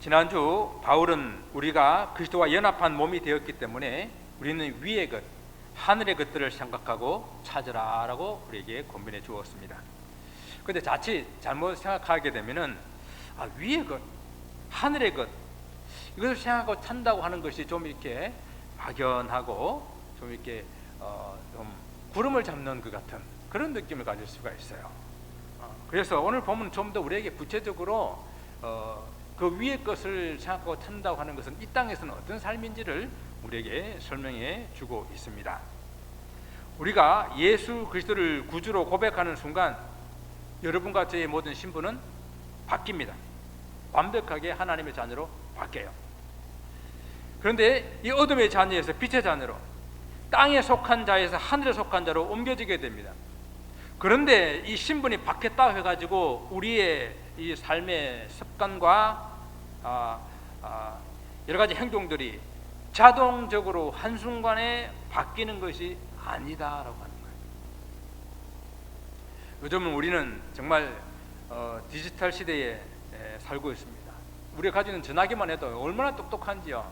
지난주 바울은 우리가 그리스도와 연합한 몸이 되었기 때문에 우리는 위의 것, 하늘의 것들을 생각하고 찾으라라고 우리에게 권면해 주었습니다. 그런데 자칫 잘못 생각하게 되면은 위의 것, 하늘의 것, 이것을 생각하고 찾는다고 하는 것이 좀 이렇게 막연하고 좀 이렇게 좀 구름을 잡는 것 같은 그런 느낌을 가질 수가 있어요. 그래서 오늘 보면 좀 더 우리에게 구체적으로 그 위의 것을 생각하고 찾는다고 하는 것은 이 땅에서는 어떤 삶인지를 우리에게 설명해 주고 있습니다. 우리가 예수 그리스도를 구주로 고백하는 순간 여러분과 저의 모든 신분은 바뀝니다. 완벽하게 하나님의 자녀로 바뀌어요. 그런데 이 어둠의 자녀에서 빛의 자녀로, 땅에 속한 자에서 하늘에 속한 자로 옮겨지게 됩니다. 그런데 이 신분이 바뀌었다 해가지고 우리의 이 삶의 습관과 여러 가지 행동들이 자동적으로 한순간에 바뀌는 것이 아니다라고 하는 거예요. 요즘은 우리는 정말 디지털 시대에 살고 있습니다. 우리가 가지고 있는 전화기만 해도 얼마나 똑똑한지요.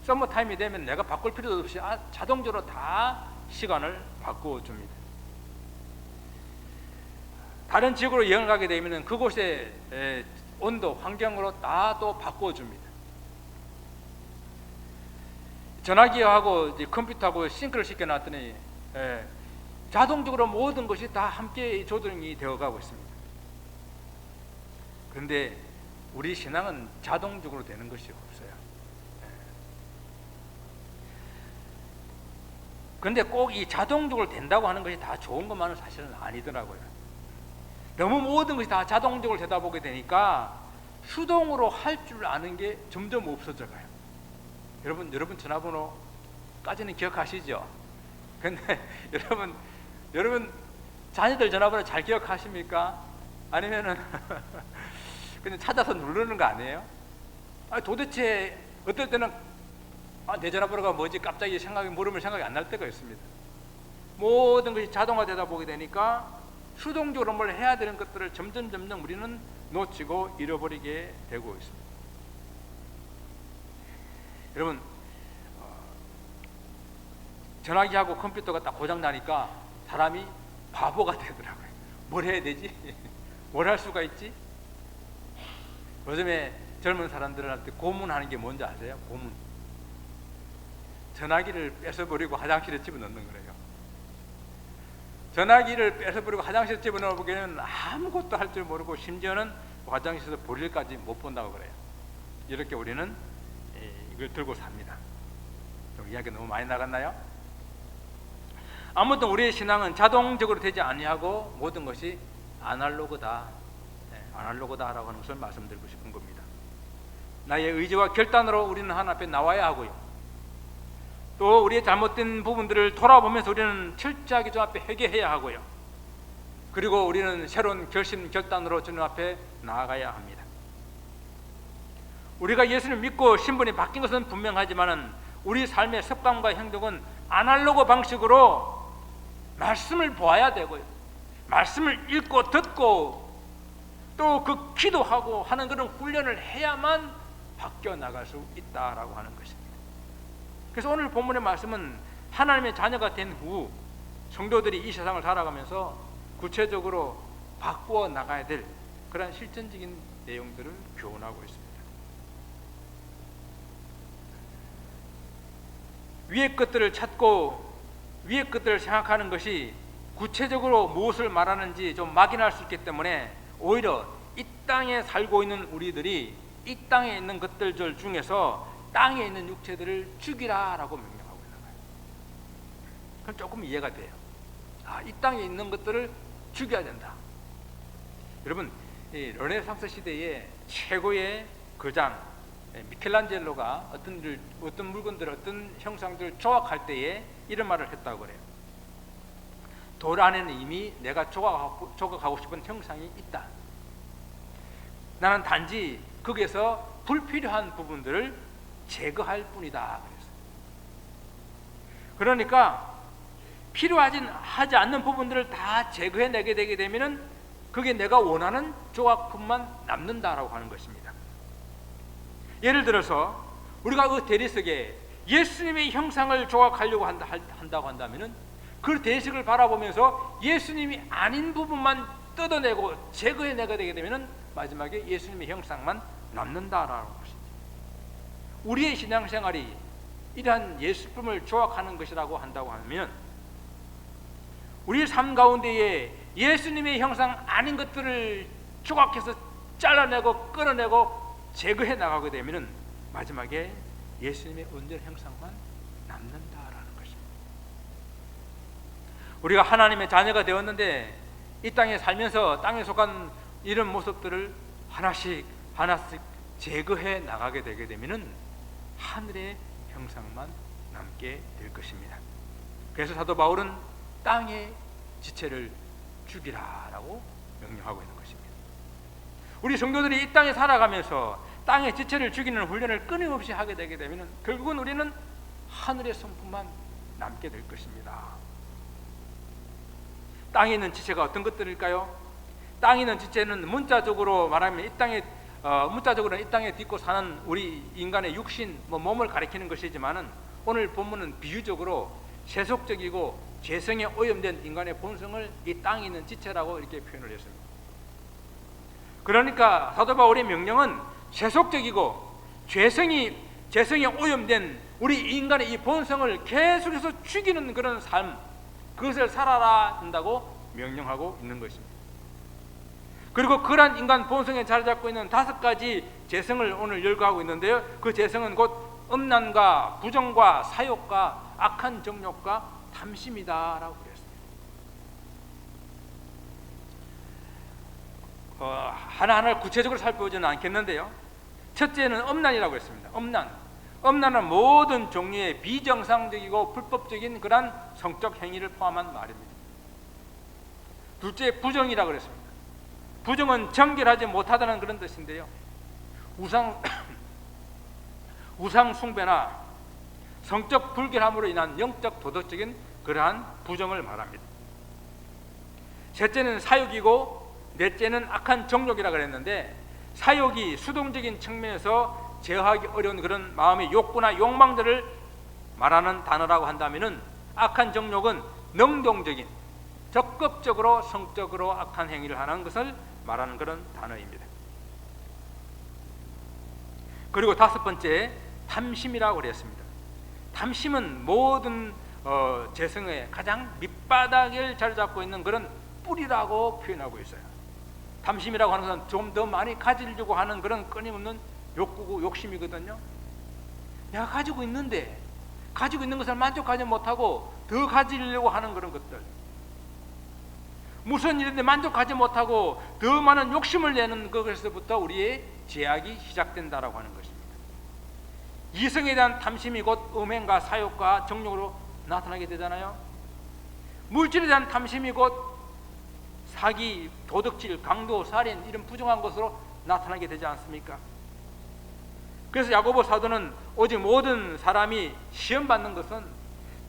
서머타임이 되면 내가 바꿀 필요도 없이 자동적으로 다 시간을 바꾸어 줍니다. 다른 지역으로 여행 가게 되면 그곳의 온도, 환경으로 다 또 바꾸어 줍니다. 전화기하고 이제 컴퓨터하고 싱크를 시켜놨더니 자동적으로 모든 것이 다 함께 조정이 되어가고 있습니다. 그런데 우리 신앙은 자동적으로 되는 것이 없어요. 그런데 꼭 이 자동적으로 된다고 하는 것이 다 좋은 것만은 사실은 아니더라고요. 너무 모든 것이 다 자동적으로 되다 보게 되니까 수동으로 할 줄 아는 게 점점 없어져 가요. 여러분 전화번호까지는 기억하시죠? 근데 여러분 자녀들 전화번호 잘 기억하십니까? 아니면은 그냥 찾아서 누르는 거 아니에요? 도대체 어떨 때는 내 전화번호가 뭐지? 갑자기 물으면 생각이 안 날 때가 있습니다. 모든 것이 자동화되다 보게 되니까 수동적으로 뭘 해야 되는 것들을 점점 우리는 놓치고 잃어버리게 되고 있습니다. 여러분, 전화기하고 컴퓨터가 딱 고장 나니까 사람이 바보가 되더라고요. 뭘 해야 되지? 뭘 할 수가 있지? 요즘에 젊은 사람들한테 고문하는 게 뭔지 아세요? 고문. 전화기를 뺏어버리고 화장실에 집어넣는 거예요. 전화기를 뺏어버리고 화장실에 집어넣으면 아무것도 할 줄 모르고 심지어는 화장실에서 볼일까지 못 본다고 그래요. 이렇게 우리는 이걸 들고 삽니다. 좀 이야기가 너무 많이 나갔나요? 아무튼 우리의 신앙은 자동적으로 되지 아니하고 모든 것이 아날로그다, 아날로그다라고 하는 것을 말씀드리고 싶은 겁니다. 나의 의지와 결단으로 우리는 하나님 앞에 나와야 하고요. 또 우리의 잘못된 부분들을 돌아보면서 우리는 철저하게 주 앞에 회개해야 하고요. 그리고 우리는 새로운 결심, 결단으로 주님 앞에 나아가야 합니다. 우리가 예수를 믿고 신분이 바뀐 것은 분명하지만 우리 삶의 습관과 행동은 아날로그 방식으로 말씀을 보아야 되고요. 말씀을 읽고 듣고 또 그 기도하고 하는 그런 훈련을 해야만 바뀌어 나갈 수 있다라고 하는 것입니다. 그래서 오늘 본문의 말씀은 하나님의 자녀가 된 후 성도들이 이 세상을 살아가면서 구체적으로 바꾸어 나가야 될 그런 실천적인 내용들을 교훈하고 있습니다. 위의 것들을 찾고 위의 것들을 생각하는 것이 구체적으로 무엇을 말하는지 좀 막연할 수 있기 때문에 오히려 이 땅에 살고 있는 우리들이 이 땅에 있는 것들 중에서 땅에 있는 육체들을 죽이라라고 명령하고 있는 거예요. 그럼 조금 이해가 돼요. 이 땅에 있는 것들을 죽여야 된다. 여러분, 이 르네상스 시대의 최고의 거장 미켈란젤로가 어떤 물건들, 어떤 형상들을 조각할 때에 이런 말을 했다고 그래요. 돌 안에는 이미 내가 조각하고 싶은 형상이 있다. 나는 단지 거기에서 불필요한 부분들을 제거할 뿐이다. 그러니까 하지 않는 부분들을 다 제거해내게 되게 되면은 그게 내가 원하는 조각품만 남는다라고 하는 것입니다. 예를 들어서 우리가 그 대리석에 예수님의 형상을 조각하려고 한다고 한다면은 그 대리석을 바라보면서 예수님이 아닌 부분만 뜯어내고 제거해내게 되게 되면은 마지막에 예수님의 형상만 남는다라는 것입니다. 우리의 신앙생활이 이러한 예수품을 조각하는 것이라고 한다고 하면 우리의 삶 가운데에 예수님의 형상 아닌 것들을 조각해서 잘라내고 끊어내고 제거해 나가게 되면 마지막에 예수님의 온전한 형상만 남는다라는 것입니다. 우리가 하나님의 자녀가 되었는데 이 땅에 살면서 땅에 속한 이런 모습들을 하나씩 제거해 나가게 되게 되면 하늘의 형상만 남게 될 것입니다. 그래서 사도 바울은 땅의 지체를 죽이라라고 명령하고 있는 것입니다. 우리 성도들이 이 땅에 살아가면서 땅의 지체를 죽이는 훈련을 끊임없이 하게 되게 되면 결국은 우리는 하늘의 성품만 남게 될 것입니다. 땅에 있는 지체가 어떤 것들일까요? 땅에 있는 지체는 문자적으로 말하면 문자적으로는 이 땅에 딛고 사는 우리 인간의 육신, 몸을 가리키는 것이지만은 오늘 본문은 비유적으로 세속적이고 죄성에 오염된 인간의 본성을 이 땅에 있는 지체라고 이렇게 표현을 했습니다. 그러니까 사도 바울의 명령은 세속적이고 죄성에 오염된 우리 인간의 이 본성을 계속해서 죽이는 그런 삶, 그것을 살아라 한다고 명령하고 있는 것입니다. 그리고 그러한 인간 본성에 자리 잡고 있는 5가지 죄성을 오늘 열거하고 있는데요, 그 죄성은 곧 음란과 부정과 사욕과 악한 정욕과 탐심이다라고 그랬습니다. 하나하나 구체적으로 살펴보지는 않겠는데요, 첫째는 음란이라고 했습니다. 음란은 모든 종류의 비정상적이고 불법적인 그러한 성적 행위를 포함한 말입니다. 둘째, 부정이라고 그랬습니다. 부정은 정결하지 못하다는 그런 뜻인데요, 우상 숭배나 성적 불결함으로 인한 영적 도덕적인 그러한 부정을 말합니다. 셋째는 사욕이고 넷째는 악한 정욕이라고 그랬는데, 사욕이 수동적인 측면에서 제어하기 어려운 그런 마음의 욕구나 욕망들을 말하는 단어라고 한다면은, 악한 정욕은 능동적인 적극적으로 성적으로 악한 행위를 하는 것을 말하는 그런 단어입니다. 그리고 5번째, 탐심이라고 그랬습니다. 탐심은 모든 재성의 가장 밑바닥을 자리 잡고 있는 그런 뿌리라고 표현하고 있어요. 탐심이라고 하는 것은 좀 더 많이 가지려고 하는 그런 끊임없는 욕구고 욕심이거든요. 내가 가지고 있는 것을 만족하지 못하고 더 가지려고 하는 그런 것들, 무슨 일인데 만족하지 못하고 더 많은 욕심을 내는 것에서부터 우리의 죄악이 시작된다라고 하는 것입니다. 이성에 대한 탐심이 곧 음행과 사욕과 정욕으로 나타나게 되잖아요. 물질에 대한 탐심이 곧 사기, 도둑질, 강도, 살인 이런 부정한 것으로 나타나게 되지 않습니까? 그래서 야고보 사도는 오직 모든 사람이 시험받는 것은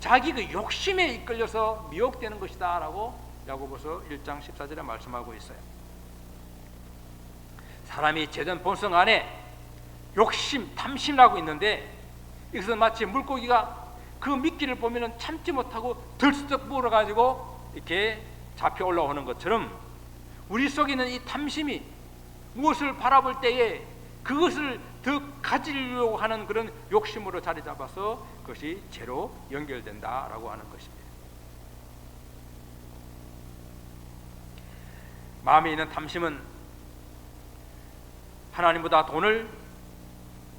자기 그 욕심에 이끌려서 미혹되는 것이다 라고 야고보서 1장 14절에 말씀하고 있어요. 사람이 죄된 본성 안에 욕심, 탐심이라고 있는데, 이것은 마치 물고기가 그 미끼를 보면 참지 못하고 들썩 물어가지고 이렇게 잡혀 올라오는 것처럼 우리 속에 있는 이 탐심이 무엇을 바라볼 때에 그것을 더 가지려고 하는 그런 욕심으로 자리 잡아서 그것이 죄로 연결된다라고 하는 것입니다. 마음에 있는 탐심은 하나님보다 돈을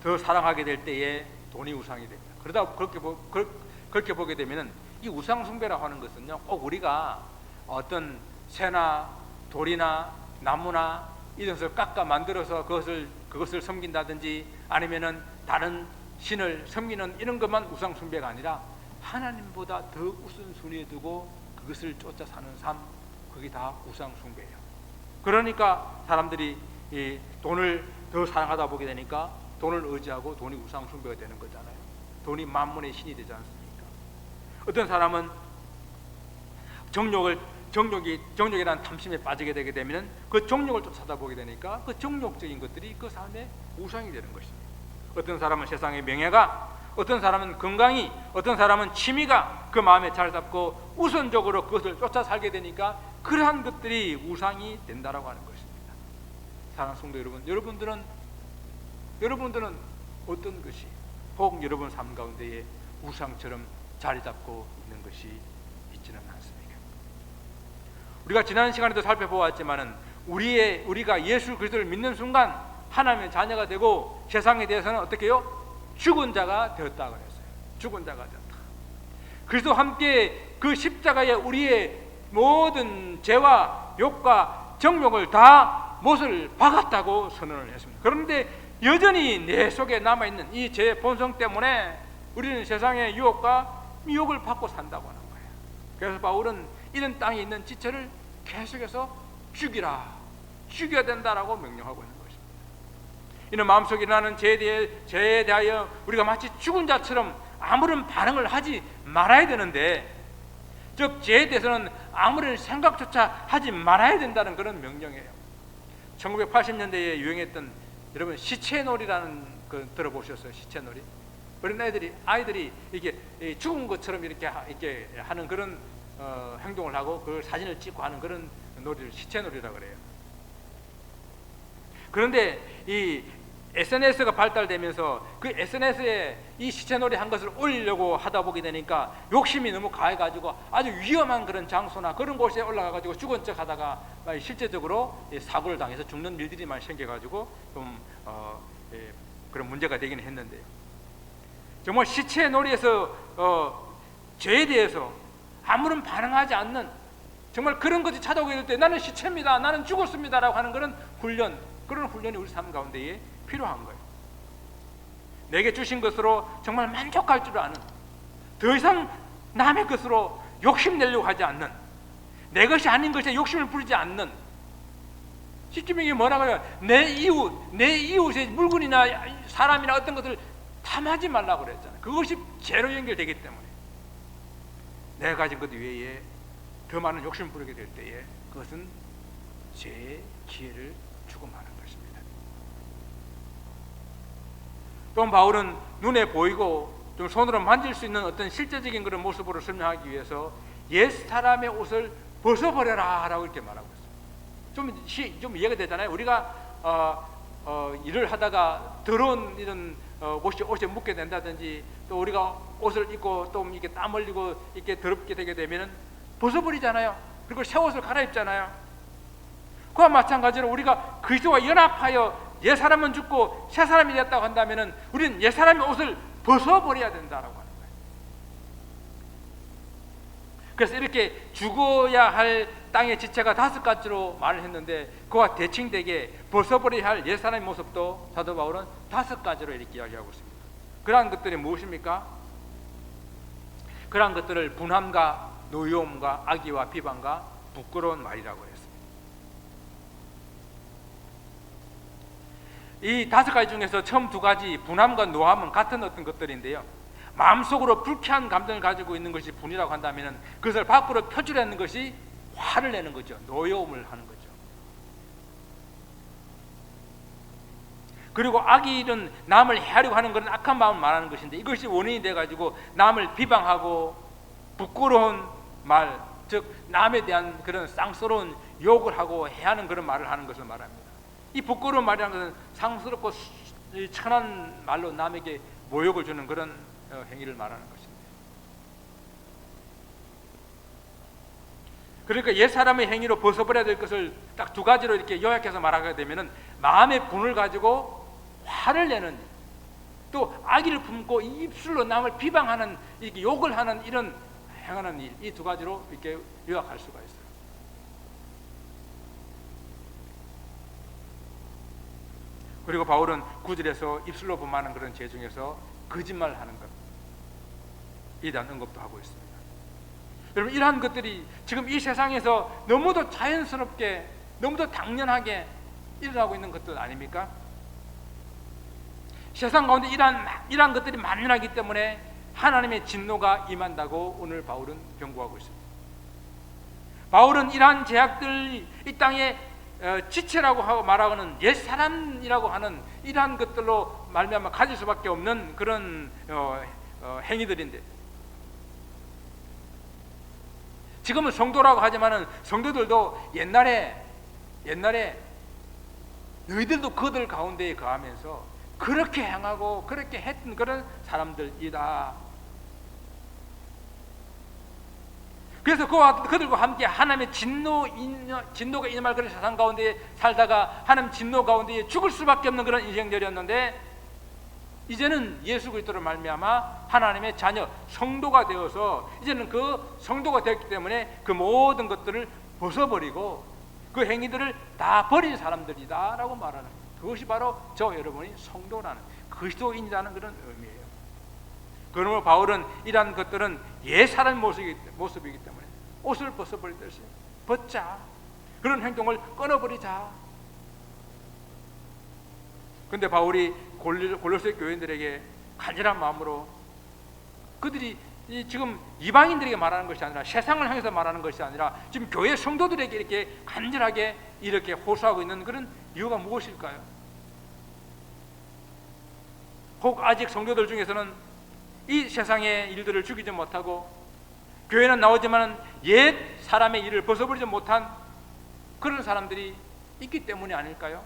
더 사랑하게 될 때에 돈이 우상이 됩니다. 그러다 그렇게 보게 되면 이 우상 숭배라고 하는 것은요, 꼭 우리가 어떤 새나 돌이나 나무나 이런 것을 깎아 만들어서 그것을 섬긴다든지 아니면은 다른 신을 섬기는 이런 것만 우상 숭배가 아니라 하나님보다 더 우선순위에 두고 그것을 쫓아 사는 삶, 그게 다 우상 숭배예요. 그러니까 사람들이 이 돈을 더 사랑하다 보게 되니까 돈을 의지하고 돈이 우상 숭배가 되는 거잖아요. 돈이 만문의 신이 되지 않습니까? 어떤 사람은 정욕이라는 탐심에 빠지게 되게 되면 그 정욕을 쫓아다 보게 되니까 그 정욕적인 것들이 그 삶의 우상이 되는 것입니다. 어떤 사람은 세상의 명예가, 어떤 사람은 건강이, 어떤 사람은 취미가 그 마음에 잘 잡고 우선적으로 그것을 쫓아 살게 되니까 그러한 것들이 우상이 된다라고 하는 것입니다. 사랑하는 성도 여러분, 여러분들은 어떤 것이 혹 여러분 삶 가운데에 우상처럼 자리 잡고 있는 것이 있지는 않습니까? 우리가 지난 시간에도 살펴보았지만은 우리가 예수 그리스도를 믿는 순간 하나님의 자녀가 되고 세상에 대해서는 어떻게 해요? 죽은 자가 되었다고 그랬어요. 죽은 자가 되었다. 그리스도와 함께 그 십자가에 우리의 모든 죄와 욕과 정욕을 다 못을 박았다고 선언을 했습니다. 그런데 여전히 내 속에 남아있는 이 죄의 본성 때문에 우리는 세상의 유혹과 미혹을 받고 산다고 하는 거예요. 그래서 바울은 이런 땅에 있는 지체를 계속해서 죽여야 된다라고 명령하고 있는 것입니다. 이는 마음속에 일어나는 죄에 대하여 우리가 마치 죽은 자처럼 아무런 반응을 하지 말아야 되는데, 즉 죄에 대해서는 아무런 생각조차 하지 말아야 된다는 그런 명령이에요. 1980년대에 유행했던 여러분 시체놀이라는 거 들어보셨어요? 시체놀이? 어린 아이들이 이게 죽은 것처럼 이렇게 하는 그런 행동을 하고 그 사진을 찍고 하는 그런 놀이를 시체놀이라고 그래요. 그런데 이 SNS가 발달되면서 그 SNS에 이 시체놀이 한 것을 올리려고 하다 보게 되니까 욕심이 너무 가해가지고 아주 위험한 그런 장소나 그런 곳에 올라가가지고 죽은 척 하다가 실제적으로 사고를 당해서 죽는 일들이 많이 생겨가지고 좀 그런 문제가 되긴 했는데요. 정말 시체놀이에서 죄에 대해서 아무런 반응하지 않는, 정말 그런 것이 찾아오게 될 때 나는 시체입니다, 나는 죽었습니다라고 하는 그런 훈련이 우리 삶 가운데에 필요한 거예요. 내게 주신 것으로 정말 만족할 줄 아는, 더 이상 남의 것으로 욕심내려고 하지 않는, 내 것이 아닌 것에 욕심을 부리지 않는, 시키명이 뭐라고 해요? 내 이웃의 물건이나 사람이나 어떤 것을 탐하지 말라고 그랬잖아요. 그것이 죄로 연결되기 때문에 내가 가진 것 외에 더 많은 욕심을 부리게 될 때에 그것은 죄의 기회를 주고 마는 것입니다. 또 바울은 눈에 보이고 좀 손으로 만질 수 있는 어떤 실제적인 그런 모습으로 설명하기 위해서 옛 사람의 옷을 벗어버려라 라고 이렇게 말하고 있어요. 좀 이해가 되잖아요. 우리가 일을 하다가 더러운 이런 옷에 묻게 된다든지, 또 우리가 옷을 입고 또 이렇게 땀 흘리고 이렇게 더럽게 되게 되면은 벗어버리잖아요. 그리고 새 옷을 갈아입잖아요. 그와 마찬가지로 우리가 그리스도와 연합하여 옛 사람은 죽고 새 사람이 됐다고 한다면은 우리는 옛 사람의 옷을 벗어버려야 된다라고 하는 거예요. 그래서 이렇게 죽어야 할 땅의 지체가 5가지로 말을 했는데, 그와 대칭되게 벗어버려야 할 옛 사람의 모습도 사도 바울은 5가지로 이렇게 이야기하고 있습니다. 그러한 것들이 무엇입니까? 그러한 것들을 분함과 노여움과 악의와 비방과 부끄러운 말이라고 했습니다. 이 5가지 중에서 처음 2가지 분함과 노함은 같은 어떤 것들인데요, 마음속으로 불쾌한 감정을 가지고 있는 것이 분이라고 한다면 그것을 밖으로 표출하는 것이 화를 내는 거죠. 노여움을 하는 거죠. 그리고 악의는 남을 해하려고 하는 그런 악한 마음을 말하는 것인데, 이것이 원인이 돼가지고 남을 비방하고 부끄러운 말, 즉 남에 대한 그런 쌍스러운 욕을 하고 해하는 그런 말을 하는 것을 말합니다. 이 부끄러운 말이라는 것은 상스럽고 천한 말로 남에게 모욕을 주는 그런 행위를 말하는 것입니다. 그러니까 옛 사람의 행위로 벗어버려야 될 것을 딱 2가지로 이렇게 요약해서 말하게 되면은 마음의 분을 가지고 화를 내는, 또 악의를 품고 입술로 남을 비방하는, 이렇게 욕을 하는 이런 행하는 일, 이 2가지로 이렇게 요약할 수가 있어요. 그리고 바울은 9절에서 입술로 범하는 그런 죄 중에서 거짓말하는 것, 에 대한 언급도 하고 있습니다. 여러분, 이러한 것들이 지금 이 세상에서 너무도 자연스럽게, 너무도 당연하게 일어나고 있는 것들 아닙니까? 세상 가운데 이러한 것들이 만연하기 때문에 하나님의 진노가 임한다고 오늘 바울은 경고하고 있습니다. 바울은 이러한 죄악들, 이 땅에 지체라고 하고 말하고는 옛 사람이라고 하는 이러한 것들로 말미암아 가질 수밖에 없는 그런 행위들인데, 지금은 성도라고 하지만은 성도들도 옛날에 너희들도 그들 가운데에 거하면서 그렇게 행하고 그렇게 했던 그런 사람들이다. 그래서 그들과 함께 하나님의 진노가 임할 그런 세상 가운데 살다가 하나님 진노 가운데 죽을 수밖에 없는 그런 인생들이었는데, 이제는 예수 그리스도로 말미암아 하나님의 자녀 성도가 되어서 이제는 그 성도가 되었기 때문에 그 모든 것들을 벗어버리고 그 행위들을 다 버린 사람들이다라고 말하는 거예요. 그것이 바로 저 여러분이 성도라는, 그리스도인이라는 그런 의미예요. 그러므로 바울은 이러한 것들은 옛 사람 모습이기 때문에 옷을 벗어버리듯이 벗자, 그런 행동을 끊어버리자. 그런데 바울이 골로새 교인들에게 간절한 마음으로, 그들이 지금 이방인들에게 말하는 것이 아니라 세상을 향해서 말하는 것이 아니라 지금 교회 성도들에게 이렇게 간절하게 이렇게 호소하고 있는 그런 이유가 무엇일까요? 혹 아직 성도들 중에서는 이 세상의 일들을 죽이지 못하고 교회는 나오지만 옛 사람의 일을 벗어버리지 못한 그런 사람들이 있기 때문이 아닐까요?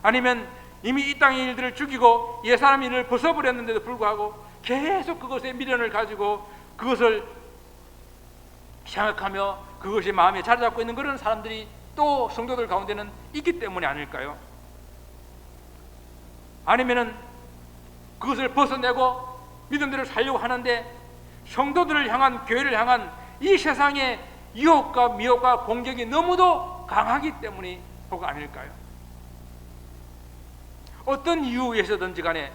아니면 이미 이 땅의 일들을 죽이고 옛 사람의 일을 벗어버렸는데도 불구하고 계속 그것에 미련을 가지고 그것을 생각하며 그것이 마음에 자리 잡고 있는 그런 사람들이 또 성도들 가운데는 있기 때문이 아닐까요? 아니면은 그것을 벗어내고 믿음대로 살려고 하는데 성도들을 향한, 교회를 향한 이 세상의 유혹과 미혹과 공격이 너무도 강하기 때문이 혹 아닐까요? 어떤 이유에서든지 간에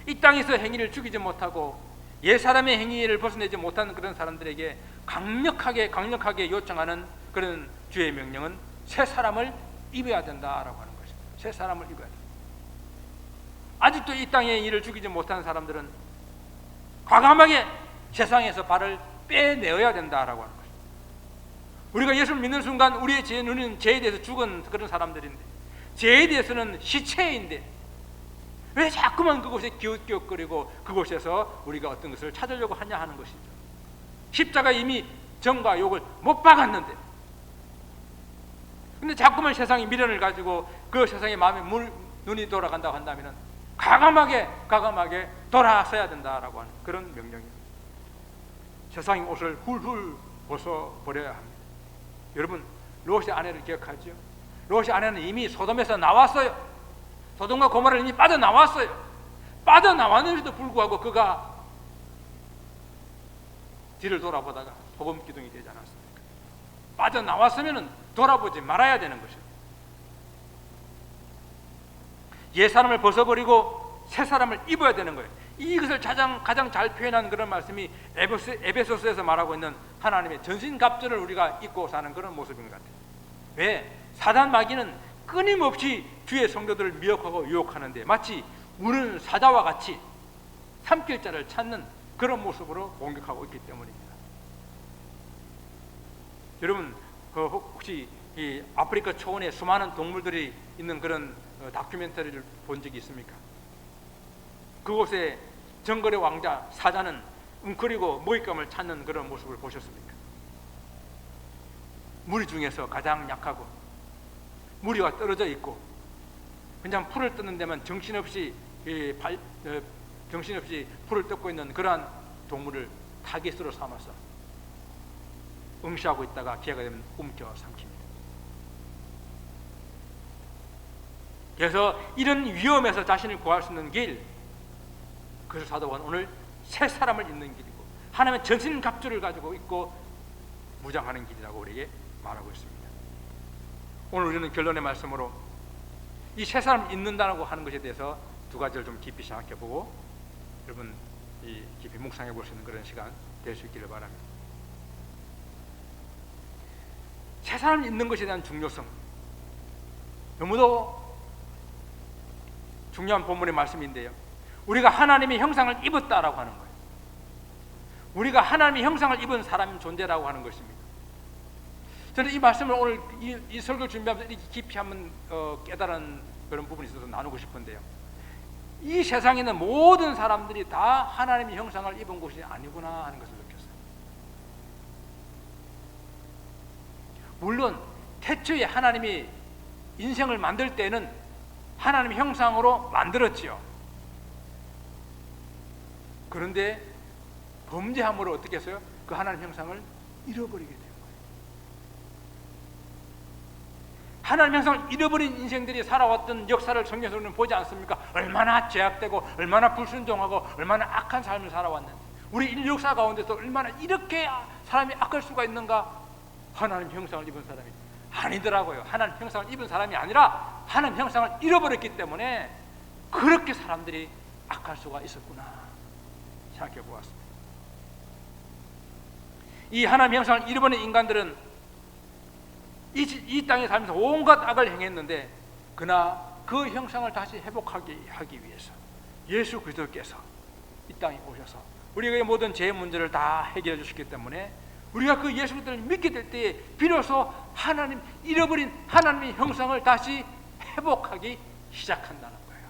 이 땅에서 행위를 죽이지 못하고 옛 사람의 행위를 벗어내지 못하는 그런 사람들에게 강력하게 요청하는 그런 주의 명령은 새 사람을 입어야 된다라고 하는 것입니다. 새 사람을 입어야 된다. 아직도 이 땅의 일을 죽이지 못하는 사람들은 과감하게 세상에서 발을 빼내어야 된다라고 하는 것입니다. 우리가 예수를 믿는 순간 우리의 눈은 죄에 대해서 죽은 그런 사람들인데, 죄에 대해서는 시체인데 왜 자꾸만 그곳에 기웃기웃거리고 그곳에서 우리가 어떤 것을 찾으려고 하냐 하는 것이죠. 십자가 이미 정과 욕을 못 박았는데, 근데 자꾸만 세상의 미련을 가지고 그 세상의 마음에 눈이 돌아간다고 한다면 과감하게 돌아서야 된다라고 하는 그런 명령입니다. 세상의 옷을 훌훌 벗어버려야 합니다. 여러분, 롯의 아내를 기억하죠? 롯의 아내는 이미 소돔에서 나왔어요. 소돔과 고모라를 이미 빠져나왔어요. 빠져나왔는데도 불구하고 그가 뒤를 돌아보다가 소금 기둥이 되지 않았습니까? 빠져나왔으면 돌아보지 말아야 되는 것입니다. 옛 사람을 벗어버리고 새 사람을 입어야 되는 거예요. 이것을 가장 잘 표현한 그런 말씀이 에베소서에서 말하고 있는 하나님의 전신갑주를 우리가 입고 사는 그런 모습인 것 같아요. 왜? 사단 마귀는 끊임없이 주의 성도들을 미혹하고 유혹하는데 마치 우는 사자와 같이 삼킬 자를 찾는 그런 모습으로 공격하고 있기 때문입니다. 여러분, 혹시 이 아프리카 초원에 수많은 동물들이 있는 그런 다큐멘터리를 본 적이 있습니까? 그곳에 정글의 왕자 사자는 웅크리고 먹잇감을 찾는 그런 모습을 보셨습니까? 무리 중에서 가장 약하고 무리와 떨어져 있고 그냥 풀을 뜯는 데만 정신없이 풀을 뜯고 있는 그러한 동물을 타깃으로 삼아서 응시하고 있다가 기회가 되면 움켜 삼킵니다. 그래서 이런 위험에서 자신을 구할 수 있는 길, 그래서 사도 바울은 오늘 새 사람을 입는 길이고 하나님의 전신갑주를 가지고 있고 무장하는 길이라고 우리에게 말하고 있습니다. 오늘 우리는 결론의 말씀으로 이 새 사람을 입는다고 하는 것에 대해서 두 가지를 좀 깊이 생각해보고 여러분 깊이 묵상해 볼 수 있는 그런 시간 될 수 있기를 바랍니다. 새 사람을 입는 것에 대한 중요성, 너무도 중요한 본문의 말씀인데요, 우리가 하나님의 형상을 입었다라고 하는 거예요. 우리가 하나님의 형상을 입은 사람의 존재라고 하는 것입니다. 저는 이 말씀을 오늘 이 설교를 준비하면서 이렇게 깊이 한번 깨달은 그런 부분이 있어서 나누고 싶은데요. 이 세상에 있는 모든 사람들이 다 하나님의 형상을 입은 것이 아니구나 하는 것을 느꼈어요. 물론 태초에 하나님이 인생을 만들 때는 하나님의 형상으로 만들었지요. 그런데 범죄함으로 어떻게 했어요? 그 하나님 형상을 잃어버리게 돼요. 하나님 형상을 잃어버린 인생들이 살아왔던 역사를 성경에서는 보지 않습니까? 얼마나 죄악되고 얼마나 불순종하고 얼마나 악한 삶을 살아왔는지, 우리 인류 역사 가운데서 얼마나 이렇게 사람이 악할 수가 있는가? 하나님 형상을 입은 사람이 아니더라고요. 하나님 형상을 입은 사람이 아니라 하나님 형상을 잃어버렸기 때문에 그렇게 사람들이 악할 수가 있었구나 생각해 보았습니다. 이 하나님 형상을 잃어버린 인간들은 이 땅에 살면서 온갖 악을 행했는데, 그러나 그 형상을 다시 회복하기 위해서 예수 그리스도께서 이 땅에 오셔서 우리의 모든 죄의 문제를 다 해결해 주셨기 때문에 우리가 그 예수 그리스도를 믿게 될 때에 비로소 하나님 잃어버린 하나님의 형상을 다시 회복하기 시작한다는 거예요.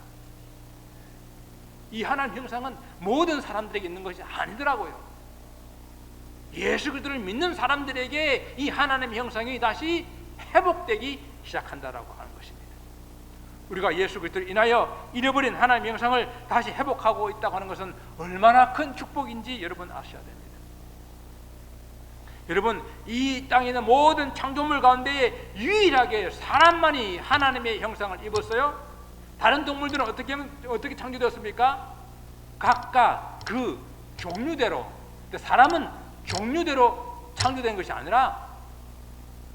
이 하나님 형상은 모든 사람들에게 있는 것이 아니더라고요. 예수 그리스도를 믿는 사람들에게 이 하나님의 형상이 다시 회복되기 시작한다라고 하는 것입니다. 우리가 예수 그리스도를 인하여 잃어버린 하나님의 형상을 다시 회복하고 있다고 하는 것은 얼마나 큰 축복인지 여러분 아셔야 됩니다. 여러분, 이 땅에 있는 모든 창조물 가운데 유일하게 사람만이 하나님의 형상을 입었어요. 다른 동물들은 어떻게 창조되었습니까? 각각 그 종류대로. 사람은 종류대로 창조된 것이 아니라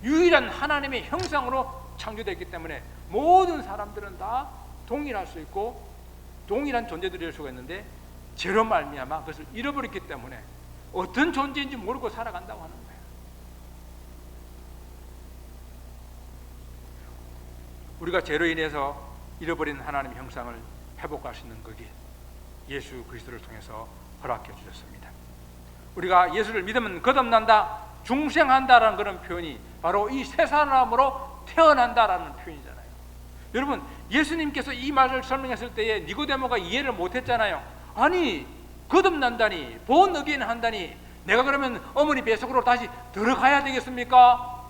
유일한 하나님의 형상으로 창조됐기 때문에 모든 사람들은 다 동일할 수 있고 동일한 존재들이 될 수가 있는데, 죄로 말미암아 그것을 잃어버렸기 때문에 어떤 존재인지 모르고 살아간다고 하는 거예요. 우리가 죄로 인해서 잃어버린 하나님의 형상을 회복할 수 있는 거기 예수 그리스도를 통해서 허락해 주셨습니다. 우리가 예수를 믿으면 거듭난다, 중생한다라는 그런 표현이 바로 이 새 사람으로 태어난다라는 표현이잖아요. 여러분, 예수님께서 이 말을 설명했을 때에 니고데모가 이해를 못했잖아요. 아니, 거듭난다니, 본 어게인 한다니, 내가 그러면 어머니 뱃속으로 다시 들어가야 되겠습니까?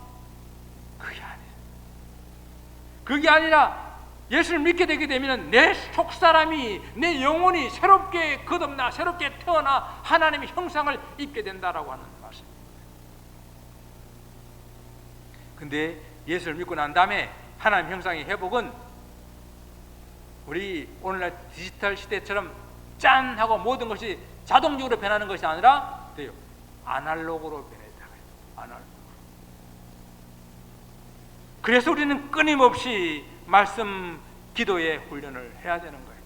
그게 아니라 예수를 믿게 되게 되면 내 속사람이, 내 영혼이 새롭게 거듭나, 새롭게 태어나 하나님의 형상을 입게 된다라고 하는 말씀입니다. 근데 예수를 믿고 난 다음에 하나님 형상의 회복은 우리 오늘날 디지털 시대처럼 짠 하고 모든 것이 자동적으로 변하는 것이 아니라 돼요. 아날로그로 변했다. 아날로그. 그래서 우리는 끊임없이 말씀, 기도의 훈련을 해야 되는 거예요.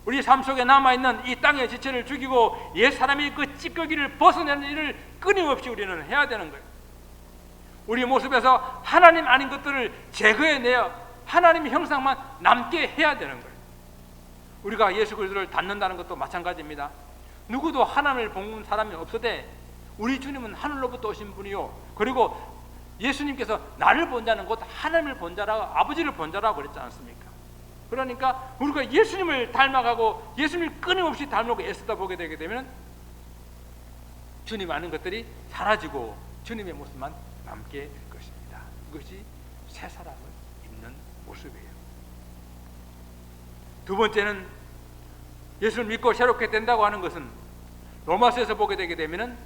우리 삶 속에 남아있는 이 땅의 지체를 죽이고 옛 사람의 그 찌꺼기를 벗어내는 일을 끊임없이 우리는 해야 되는 거예요. 우리 모습에서 하나님 아닌 것들을 제거해내어 하나님의 형상만 남게 해야 되는 거예요. 우리가 예수 그리스도를 닮는다는 것도 마찬가지입니다. 누구도 하나님을 본 사람이 없으되 우리 주님은 하늘로부터 오신 분이요, 그리고 예수님께서 나를 본 자는 곧 하나님을 본 자라고, 아버지를 본 자라고 그랬지 않습니까? 그러니까 우리가 예수님을 닮아가고 예수님을 끊임없이 닮고 애쓰다 보게 되게 되면 주님 아는 것들이 사라지고 주님의 모습만 남게 될 것입니다. 이것이 새 사람을 입는 모습이에요. 두 번째는 예수를 믿고 새롭게 된다고 하는 것은 로마서에서 보게 되게 되면은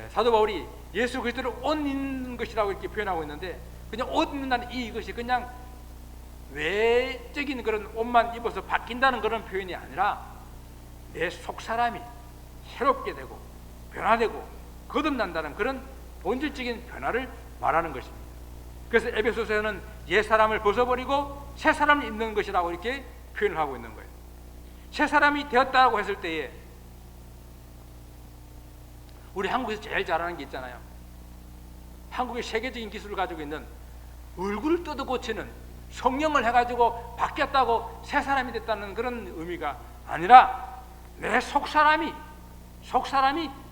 사도 바울이 예수 그리스도를 옷 입는 것이라고 이렇게 표현하고 있는데, 그냥 옷 입는다는 이것이 그냥 외적인 그런 옷만 입어서 바뀐다는 그런 표현이 아니라 내 속사람이 새롭게 되고 변화되고 거듭난다는 그런 본질적인 변화를 말하는 것입니다. 그래서 에베소서에는 옛 사람을 벗어버리고 새 사람을 입는 것이라고 이렇게 표현을 하고 있는 거예요. 새 사람이 되었다고 했을 때에 우리 한국에서 제일 잘하는 게 있잖아요. 한국의 세계적인 기술을 가지고 있는 얼굴을 뜯어 고치는, 성령을 해가지고 바뀌었다고 새 사람이 됐다는 그런 의미가 아니라 내 속사람이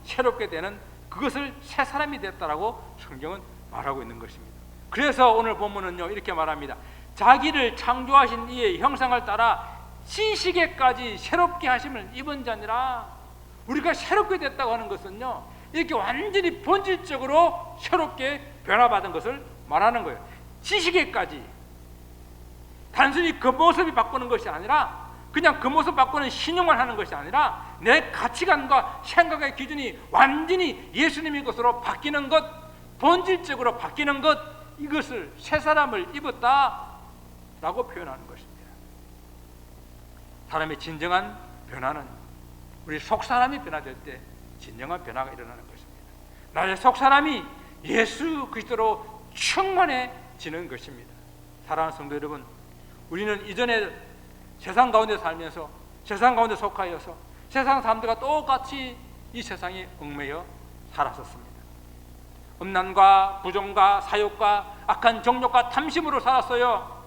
새롭게 되는 그것을 새 사람이 됐다라고 성경은 말하고 있는 것입니다. 그래서 오늘 본문은요 이렇게 말합니다. 자기를 창조하신 이의 형상을 따라 지식에까지 새롭게 하심을 입은 자니라. 우리가 새롭게 됐다고 하는 것은요 이렇게 완전히 본질적으로 새롭게 변화받은 것을 말하는 거예요. 지식에까지, 단순히 그 모습이 바꾸는 것이 아니라, 그냥 그 모습 바꾸는 신용을 하는 것이 아니라 내 가치관과 생각의 기준이 완전히 예수님의 것으로 바뀌는 것, 본질적으로 바뀌는 것, 이것을 새 사람을 입었다라고 표현하는 것입니다. 사람의 진정한 변화는 우리 속사람이 변화될 때 진정한 변화가 일어나는 것입니다. 나의 속사람이 예수 그리스도로 충만해지는 것입니다. 사랑하는 성도 여러분, 우리는 이전에 세상 가운데 살면서 세상 가운데 속하여서 세상 사람들과 똑같이 이 세상에 얽매여 살았었습니다. 음란과 부정과 사욕과 악한 정욕과 탐심으로 살았어요.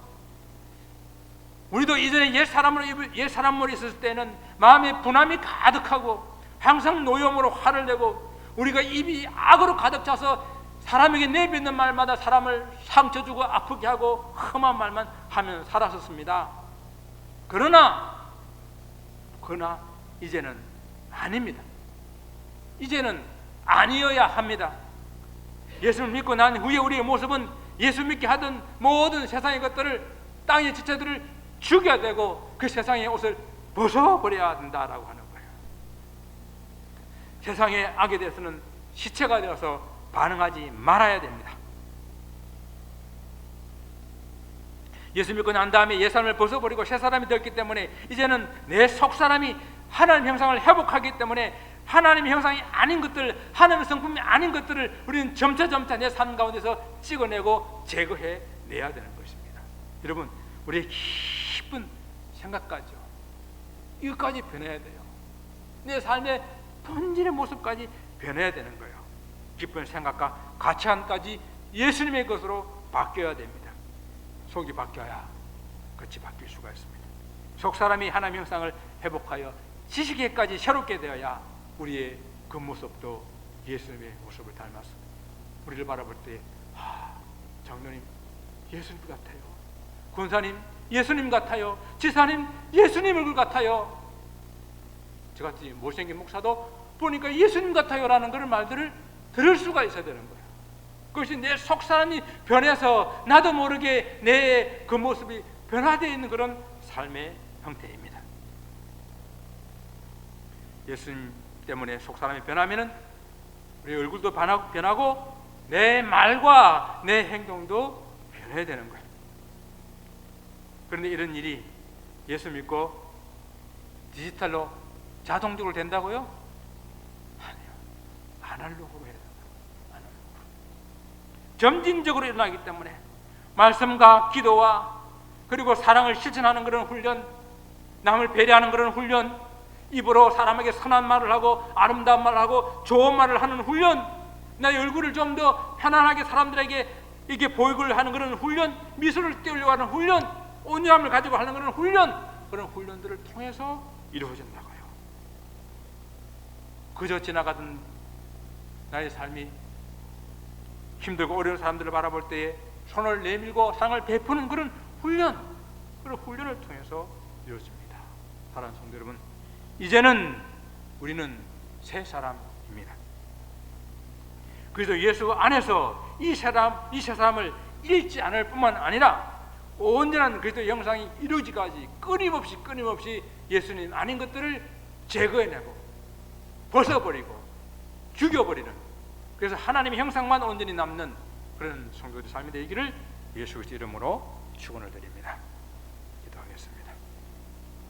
우리도 이전에 옛 사람으로 있었을 때는 마음에 분함이 가득하고 항상 노염으로 화를 내고 우리가 입이 악으로 가득 차서 사람에게 내뱉는 말마다 사람을 상처 주고 아프게 하고 험한 말만 하며 살았었습니다. 그러나 이제는 아닙니다. 이제는 아니어야 합니다. 예수를 믿고 난 후에 우리의 모습은 예수 믿게 하던 모든 세상의 것들을, 땅의 지체들을 죽여야 되고 그 세상의 옷을 벗어버려야 된다라고 하는 거예요. 세상의 악에 대해서는 시체가 되어서 반응하지 말아야 됩니다. 예수 믿고 난 다음에 옛사람을 벗어버리고 새사람이 되었기 때문에 이제는 내 속사람이 하나님 형상을 회복하기 때문에 하나님의 형상이 아닌 것들, 하나님의 성품이 아닌 것들을 우리는 점차 내 삶 가운데서 찍어내고 제거해 내야 되는 것입니다. 여러분, 우리의 깊은 생각까지요, 이것까지 변해야 돼요. 내 삶의 본질의 모습까지 변해야 되는 거예요. 깊은 생각과 가치관까지 예수님의 것으로 바뀌어야 됩니다. 속이 바뀌어야 끝이 바뀔 수가 있습니다. 속사람이 하나님의 형상을 회복하여 지식에까지 새롭게 되어야 우리의 그 모습도 예수님의 모습을 닮았습니다. 우리를 바라볼 때 장로님 예수님 같아요, 권사님 예수님 같아요, 지사님 예수님 얼굴 같아요, 저같이 못생긴 목사도 보니까 예수님 같아요 라는 그런 말들을 들을 수가 있어야 되는 거예요. 그것이 내 속사람이 변해서 나도 모르게 내 그 모습이 변화되어 있는 그런 삶의 형태입니다. 예수님 때문에 속사람이 변하면은 우리 얼굴도 변하고 내 말과 내 행동도 변해야 되는 거예요. 그런데 이런 일이 예수 믿고 디지털로 자동적으로 된다고요? 아니요. 아날로그로 해야 된다. 점진적으로 일어나기 때문에 말씀과 기도와 그리고 사랑을 실천하는 그런 훈련, 남을 배려하는 그런 훈련, 입으로 사람에게 선한 말을 하고 아름다운 말을 하고 좋은 말을 하는 훈련, 나의 얼굴을 좀 더 편안하게 사람들에게 이렇게 보이고 하는 그런 훈련, 미소를 띄우려고 하는 훈련, 온유함을 가지고 하는 그런 훈련, 그런 훈련들을 통해서 이루어진다고요. 그저 지나가던 나의 삶이 힘들고 어려운 사람들을 바라볼 때에 손을 내밀고 사랑을 베푸는 그런 훈련을 통해서 이루어집니다. 사랑하는 성도 여러분, 이제는 우리는 새 사람입니다. 그래서 예수 안에서 이 새 사람을 잃지 않을 뿐만 아니라 온전한 그리스도의 형상이 이루어지기까지 끊임없이 예수님 아닌 것들을 제거해내고 벗어버리고 죽여버리는, 그래서 하나님의 형상만 온전히 남는 그런 성도의 삶이 되기를 예수 그리스도 이름으로 축원을 드립니다. 기도하겠습니다.